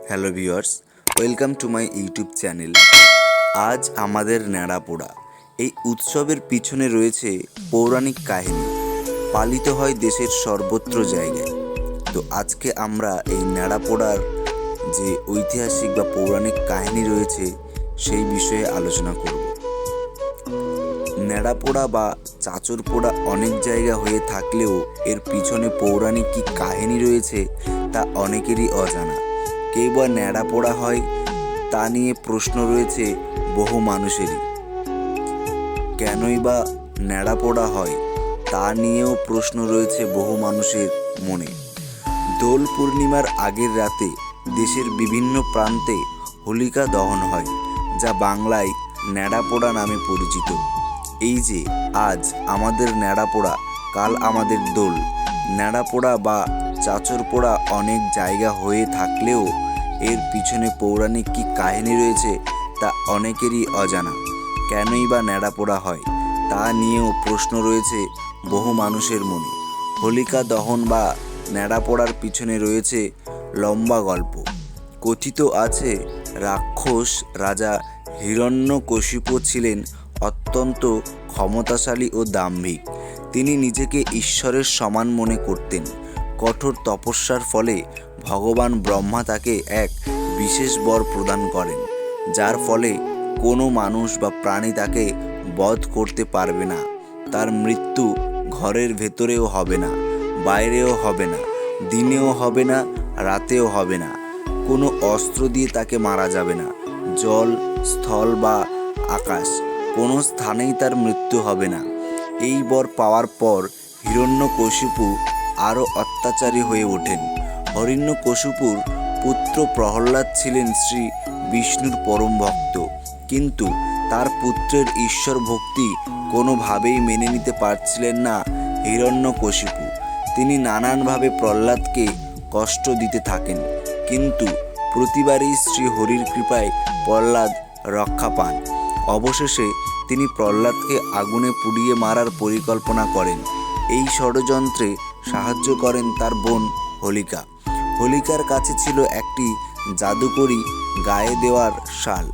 Hello viewers, welcome to my YouTube channel. আজ আমাদের ন্যাড়াপোড়া এই উৎসবের পিছনে রয়েছে পৌরাণিক কাহিনী, পালিত হয় দেশের সর্বত্র জায়গায়। তো আজকে আমরা এই ন্যাড়াপোড়ার যে ঐতিহাসিক বা পৌরাণিক কাহিনী রয়েছে সেই বিষয়ে আলোচনা করব। ন্যাড়াপোড়া বা চাঁচর পোড়া অনেক জায়গা হয়ে থাকলেও এর পিছনে পৌরাণিক কী কাহিনী রয়েছে তা অনেকেরই অজানা। কেউ বা ন্যাড়াপোড়া হয় তা নিয়ে প্রশ্ন রয়েছে বহু মানুষেরই। কেনই বা ন্যাড়াপোড়া হয় তা নিয়েও প্রশ্ন রয়েছে বহু মানুষের মনে। দোল পূর্ণিমার আগের রাতে দেশের বিভিন্ন প্রান্তে হোলিকা দহন হয়, যা বাংলায় ন্যাড়াপোড়া নামে পরিচিত। এই যে আজ আমাদের ন্যাড়াপোড়া, কাল আমাদের দোল। ন্যাড়াপোড়া বা চাঁচর পোড়া অনেক জায়গা হয়ে থাকলেও এর পিছনে পৌরাণিক কী কাহিনী রয়েছে তা অনেকেরই অজানা। কেনই বা ন্যাড়াপোড়া হয় তা নিয়েও প্রশ্ন রয়েছে বহু মানুষের মনে। হোলিকা দহন বা ন্যাড়াপোড়ার পিছনে রয়েছে লম্বা গল্প। কথিত আছে রাক্ষস রাজা হিরণ্যকশিপু ছিলেন অত্যন্ত ক্ষমতাশালী ও দাম্ভিক। তিনি নিজেকে ঈশ্বরের সমান মনে করতেন। কঠোর তপস্যার ফলে ভগবান ব্রহ্মা তাকে এক বিশেষ বর প্রদান করেন, যার ফলে কোনো মানুষ বা প্রাণী তাকে বধ করতে পারবে না। তার মৃত্যু ঘরের ভেতরেও হবে না, বাইরেও হবে না, দিনেও হবে না, রাতেও হবে না। কোনো অস্ত্র দিয়ে তাকে মারা যাবে না। জল, স্থল বা আকাশ কোনো স্থানেই তার মৃত্যু হবে না। এই বর পাওয়ার পর হিরণ্যকশিপু আরও অত্যাচারী হয়ে ওঠেন। হিরণ্যকশিপুর পুত্র প্রহ্লাদ ছিলেন শ্রী বিষ্ণুর পরম ভক্ত, কিন্তু তার পুত্রের ঈশ্বর ভক্তি কোনোভাবেই মেনে নিতে পারছিলেন না হিরণ্যকশিপু। তিনি নানানভাবে প্রহ্লাদকে কষ্ট দিতে থাকেন, কিন্তু প্রতিবারই শ্রী হরির কৃপায় প্রহ্লাদ রক্ষা পান। অবশেষে তিনি প্রহ্লাদকে আগুনে পুড়িয়ে মারার পরিকল্পনা করেন। এই ষড়যন্ত্রে সাহায্য করেন তার বোন হোলিকা। হোলিকার কাছে ছিল একটি জাদুকরী গায়ে দেওয়ার শাল,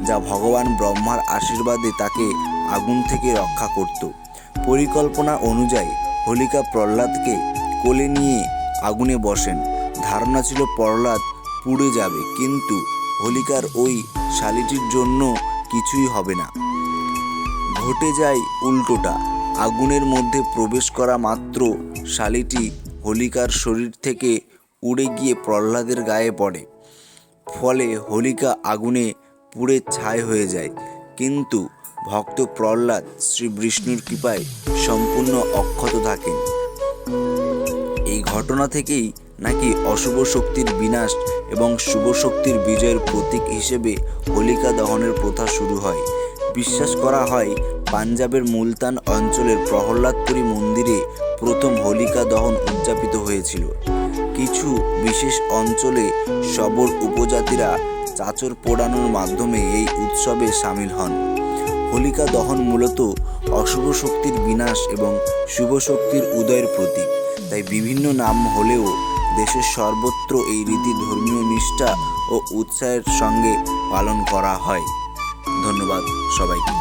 যা ভগবান ব্রহ্মার আশীর্বাদে তাকে আগুন থেকে রক্ষা করত। পরিকল্পনা অনুযায়ী হোলিকা প্রহ্লাদকে কোলে নিয়ে আগুনে বসেন। ধারণা ছিল প্রহ্লাদ পুড়ে যাবে, কিন্তু হোলিকার ওই শালিটির জন্য কিছুই হবে না। ঘটে যায় উল্টোটা। আগুনের মধ্যে প্রবেশ করা মাত্র শালিটি হোলিকার শরীর থেকে উড়ে গিয়ে প্রহ্লাদের গায়ে পড়ে। ফলে হোলিকা আগুনে পুড়ে ছাই হয়ে যায়, কিন্তু ভক্ত প্রহ্লাদ শ্রী বিষ্ণুর কৃপায় সম্পূর্ণ অক্ষত থাকেন। এই ঘটনা থেকেই নাকি অশুভ শক্তির বিনাশ এবং শুভ শক্তির বিজয়ের প্রতীক হিসেবে হোলিকা দহনের প্রথা শুরু হয়। বিশ্বাস করা হয় পাঞ্জাবের মুলতান অঞ্চলের প্রহ্লাদপুরী মন্দিরে প্রথম হোলিকা দহন উদযাপিত হয়েছিল। কিছু বিশেষ অঞ্চলে সবর উপজাতিরা চাঁচর পোড়ানোর মাধ্যমে এই উৎসবে সামিল হন। হোলিকা দহন মূলত অশুভ শক্তির বিনাশ এবং শুভ শক্তির উদয়ের প্রতীক। তাই বিভিন্ন নাম হলেও দেশের সর্বত্র এই রীতি ধর্মীয় নিষ্ঠা ও উৎসাহের সঙ্গে পালন করা হয়। ধন্যবাদ সবাইকে।